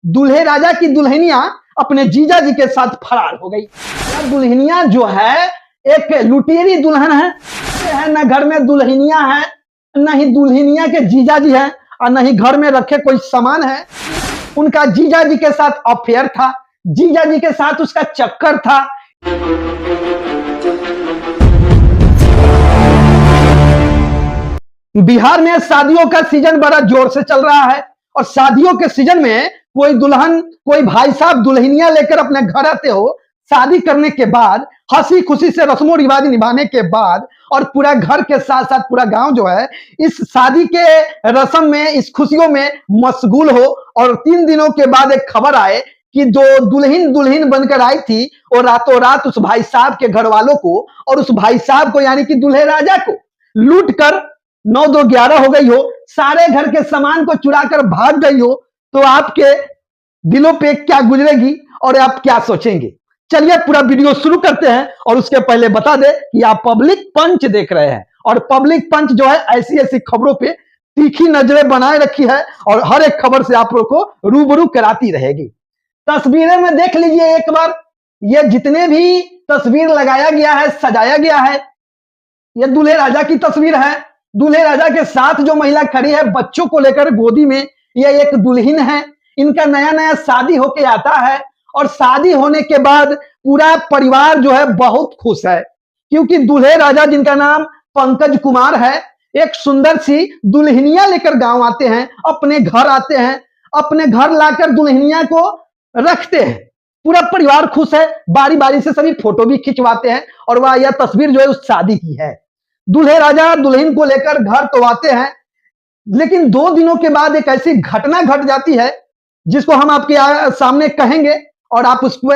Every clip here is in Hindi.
दूल्हे राजा की दुल्हनिया अपने जीजा जी के साथ फरार हो गई। दुल्हनिया जो है एक लुटेरी दुल्हन है, न घर में दुल्हनिया है, न ही दुल्हनिया के जीजा जी है, और न ही घर में रखे कोई सामान है। उनका जीजा जी के साथ अफेयर था, जीजा जी के साथ उसका चक्कर था। बिहार में शादियों का सीजन बड़ा जोर से चल रहा है और शादियों के सीजन में कोई दुल्हन, कोई भाई साहब दुल्हनिया लेकर अपने घर आते हो। शादी करने के बाद हंसी खुशी से रस्मों रिवाज निभाने के बाद और पूरा घर के साथ साथ पूरा गांव जो है इस शादी के रस्म में, इस खुशियों में मशगूल हो, और 3 दिनों के बाद एक खबर आए कि जो दुल्हन बनकर आई थी वो रातों रात उस भाई साहब के घर वालों को और उस भाई साहब को यानी कि दूल्हे राजा को लूट कर 9-2-11 हो गई हो, सारे घर के सामान को चुरा कर भाग गई हो, तो आपके दिलों पे क्या गुजरेगी और आप क्या सोचेंगे? चलिए पूरा वीडियो शुरू करते हैं। और उसके पहले बता दें कि आप पब्लिक पंच देख रहे हैं और पब्लिक पंच जो है ऐसी ऐसी खबरों पे तीखी नजरें बनाए रखी है और हर एक खबर से आप लोग को रूबरू कराती रहेगी। तस्वीरें में देख लीजिए एक बार, ये जितने भी तस्वीर लगाया गया है, सजाया गया है, ये दूल्हे राजा की तस्वीर है। दूल्हे राजा के साथ जो महिला खड़ी है बच्चों को लेकर गोदी में, ये एक दुल्हन है। इनका नया नया शादी होके आता है और शादी होने के बाद पूरा परिवार जो है बहुत खुश है, क्योंकि दूल्हे राजा जिनका नाम पंकज कुमार है एक सुंदर सी दुल्हनिया लेकर गांव आते हैं, अपने घर आते हैं, अपने घर लाकर दुल्हनिया को रखते हैं। पूरा परिवार खुश है, बारी बारी से सभी फोटो भी खिंचवाते हैं और वह यह तस्वीर जो है उस शादी की है। दूल्हे राजा दुल्हन को लेकर घर तो आते हैं, लेकिन 2 दिनों के बाद एक ऐसी घटना घट जाती है जिसको हम आपके सामने कहेंगे और आप उसको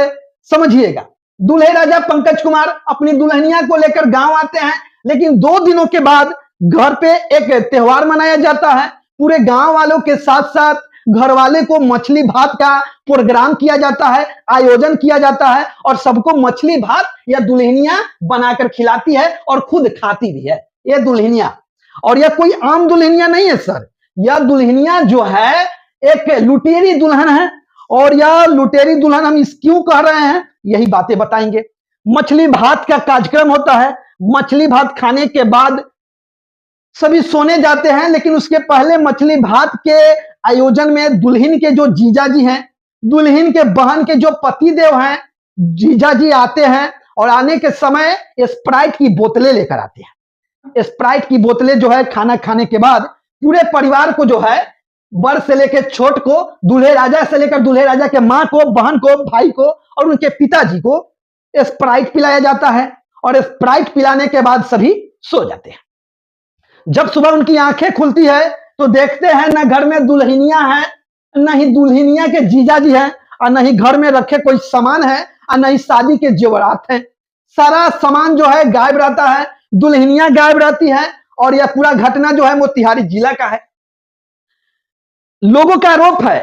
समझिएगा। दूल्हे राजा पंकज कुमार अपनी दुल्हनिया को लेकर गांव आते हैं, लेकिन 2 दिनों के बाद घर पे एक त्योहार मनाया जाता है। पूरे गांव वालों के साथ साथ घर वाले को मछली भात का प्रोग्राम किया जाता है, आयोजन किया जाता है और सबको मछली भात या दुल्हनिया बनाकर खिलाती है और खुद खाती भी है ये दुल्हनिया। और यह कोई आम दुल्हनिया नहीं है सर, यह दुल्हनिया जो है एक लुटेरी दुल्हन है। और यह लुटेरी दुल्हन हम इस क्यों कह रहे हैं, यही बातें बताएंगे। मछली भात का कार्यक्रम होता है, मछली भात खाने के बाद सभी सोने जाते हैं, लेकिन उसके पहले मछली भात के आयोजन में दुल्हन के जो जीजा जी हैं, दुल्हन के बहन के जो पति देव हैं, जीजा जी आते हैं और आने के समय स्प्राइट की बोतलें लेकर आते हैं। स्प्राइट की बोतलें जो है खाना खाने के बाद पूरे परिवार को जो है, बड़ से लेकर छोट को, दूल्हे राजा से लेकर दूल्हे राजा के मां को, बहन को, भाई को और उनके पिताजी को स्प्राइट पिलाया जाता है। और स्प्राइट पिलाने के बाद सभी सो जाते हैं। जब सुबह उनकी आंखें खुलती है तो देखते हैं न घर में दुल्हनिया है, न ही दुल्हनिया के जीजा जी हैं, और न ही घर में रखे कोई सामान है, और न ही शादी के जेवरात हैं। सारा सामान जो है गायब रहता है, दुल्हनिया गायब रहती है। और यह पूरा घटना जो है मोतिहारी जिला का है। लोगों का आरोप है,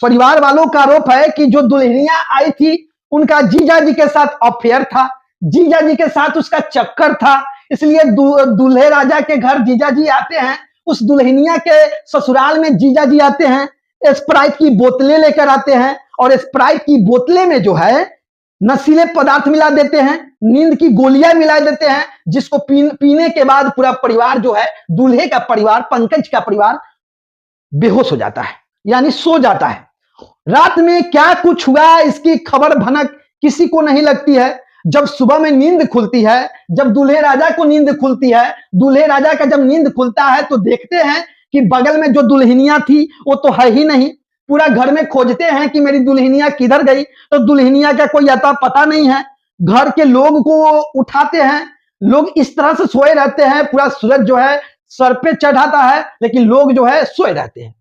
परिवार वालों का आरोप है कि जो दुल्हनिया आई थी उनका जीजा जी के साथ अफेयर था, जीजा जी के साथ उसका चक्कर था, इसलिए दूल्हे राजा के घर जीजा जी आते हैं, उस दुल्हनिया के ससुराल में जीजा जी आते हैं, स्प्राइट की बोतलें लेकर आते हैं और स्प्राइट की बोतलें में जो है नशीले पदार्थ मिला देते हैं, नींद की गोलियां मिला देते हैं, जिसको पीने के बाद पूरा परिवार जो है, दूल्हे का परिवार, पंकज का परिवार बेहोश हो जाता है, यानी सो जाता है। रात में क्या कुछ हुआ इसकी खबर भनक किसी को नहीं लगती है। जब सुबह में नींद खुलती है, जब दूल्हे राजा को नींद खुलती है, दूल्हे राजा का जब नींद खुलता है तो देखते हैं कि बगल में जो दुल्हनिया थी वो तो है ही नहीं। पूरा घर में खोजते हैं कि मेरी दुल्हनिया किधर गई, तो दुल्हनिया का कोई अता पता नहीं है। घर के लोग को उठाते हैं, लोग इस तरह से सोए रहते हैं, पूरा सूरज जो है सर पे चढ़ाता है, लेकिन लोग जो है सोए रहते हैं।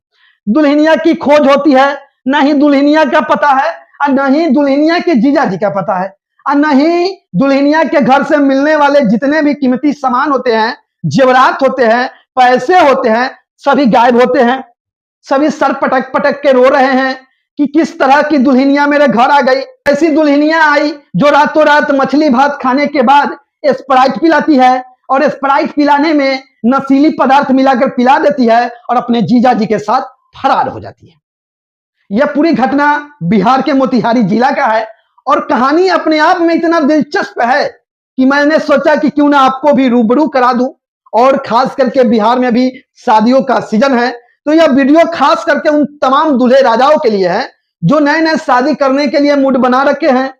दुल्हनिया की खोज होती है, ना ही दुल्हनिया का पता है और ना ही दुल्हनिया के जीजा जी का पता है, और न ही दुल्हनिया के घर से मिलने वाले जितने भी कीमती सामान होते हैं, जेवरात होते हैं, पैसे होते हैं, सभी गायब होते हैं। सभी सर पटक पटक के रो रहे हैं कि किस तरह की दुल्हनिया मेरे घर आ गई। ऐसी दुल्हनिया आई जो रातों रात मछली भात खाने के बाद स्प्राइट पिलाती है और स्प्राइट पिलाने में नशीली पदार्थ मिलाकर पिला देती है और अपने जीजा जी के साथ फरार हो जाती है। यह पूरी घटना बिहार के मोतिहारी जिला का है और कहानी अपने आप में इतना दिलचस्प है कि मैंने सोचा कि क्यों ना आपको भी रूबरू करा दूं। और खास करके बिहार में भी शादियों का सीजन है, तो यह वीडियो खास करके उन तमाम दूल्हे राजाओं के लिए है जो नए नए शादी करने के लिए मूड बना रखे हैं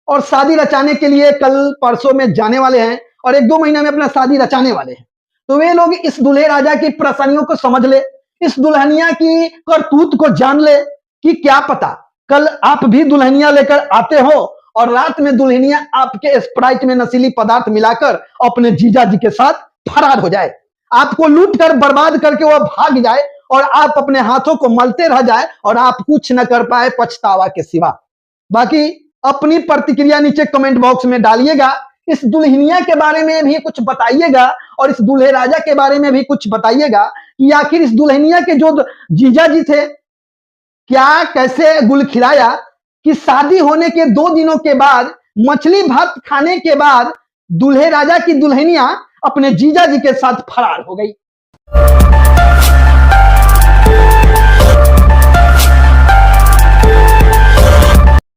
और शादी रचाने के लिए कल परसों में जाने वाले हैं और 1-2 महीने में अपना शादी रचाने वाले हैं। तो वे लोग इस दूल्हे राजा की परेशानियों को समझ ले, इस दुल्हनिया की करतूत को जान ले कि क्या पता कल आप भी दुल्हनिया लेकर आते हो और रात में दुल्हनिया आपके स्प्राइट में नशीली पदार्थ मिलाकर अपने जीजा जी के साथ फरार हो जाए, आपको लूट कर बर्बाद करके वह भाग जाए और आप अपने हाथों को मलते रह जाए और आप कुछ न कर पाए पछतावा के सिवा। बाकी अपनी प्रतिक्रिया नीचे कमेंट बॉक्स में डालिएगा, इस दुल्हनिया के बारे में भी कुछ बताइएगा और इस दूल्हे राजा के बारे में भी कुछ बताइएगा कि आखिर इस दुल्हनिया के जो जीजा जी थे क्या कैसे गुल खिलाया कि शादी होने के 2 दिनों के बाद मछली भात खाने के बाद दूल्हे राजा की दुल्हनिया अपने जीजा जी के साथ फरार हो गई।